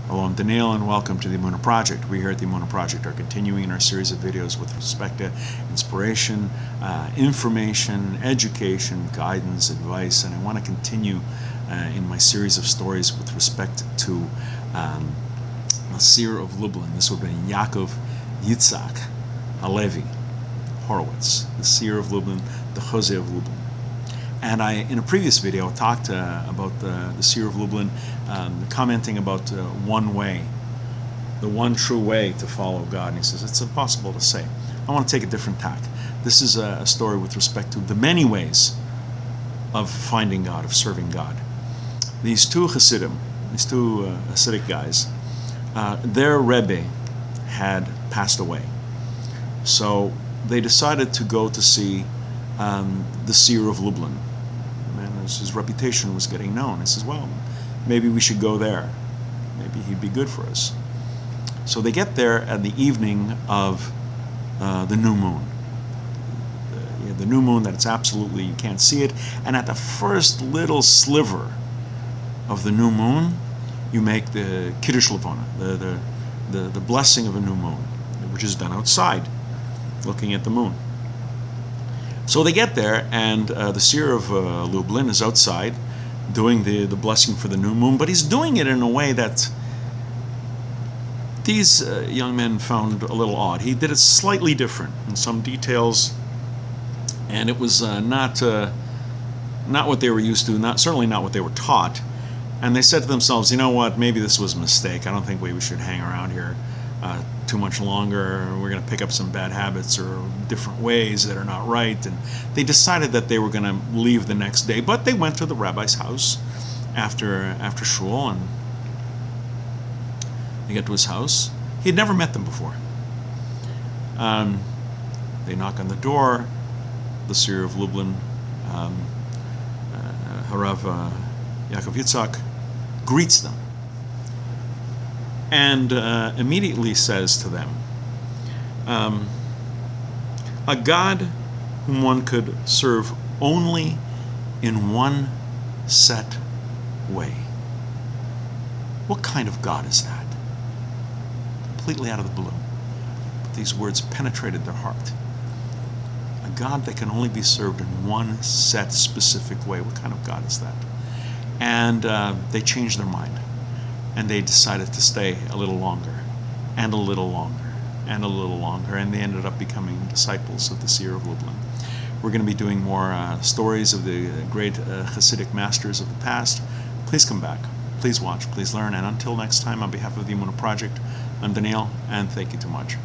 Hello, I'm Daniel and welcome to the Emunah Project. We here at the Emunah Project are continuing in our series of videos with respect to inspiration, information, education, guidance, advice, and I want to continue in my series of stories with respect to the Seer of Lublin. This would be Yaakov, Yitzhak, HaLevi, Horowitz, the Seer of Lublin, the Chozeh of Lublin. And in a previous video, talked about the Seer of Lublin, commenting about one way, the one true way to follow God. And he says, it's impossible to say. I want to take a different tack. This is a story with respect to the many ways of finding God, of serving God. These two Hasidim, these two Hasidic guys, their Rebbe had passed away. So they decided to go to see the Seer of Lublin. And his reputation was getting known. He says, well, maybe we should go there. Maybe he'd be good for us. So they get there at the evening of the new moon. The new moon that it's absolutely, you can't see it. And at the first little sliver of the new moon, you make the Kiddush Levana, the blessing of a new moon, which is done outside, looking at the moon. So they get there, and the Seer of Lublin is outside doing the blessing for the new moon, but he's doing it in a way that these young men found a little odd. He did it slightly different in some details, and it was not what they were used to, certainly not what they were taught. And they said to themselves, you know what, maybe this was a mistake. I don't think we should hang around here too much longer. We're going to pick up some bad habits or different ways that are not right. And they decided that they were going to leave the next day, but they went to the rabbi's house after shul, and they get to his house. He had never met them before. They knock on the door. The Seer of Lublin, Harav Yaakov Yitzhak, greets them and immediately says to them, a God whom one could serve only in one set way. What kind of God is that? Completely out of the blue. But these words penetrated their heart. A God that can only be served in one set, specific way. What kind of God is that? And they changed their mind. And they decided to stay a little longer, and a little longer, and a little longer, and they ended up becoming disciples of the Seer of Lublin. We're going to be doing more stories of the great Hasidic masters of the past. Please come back. Please watch. Please learn. And until next time, on behalf of the Emunah Project, I'm Daniel, and thank you too much.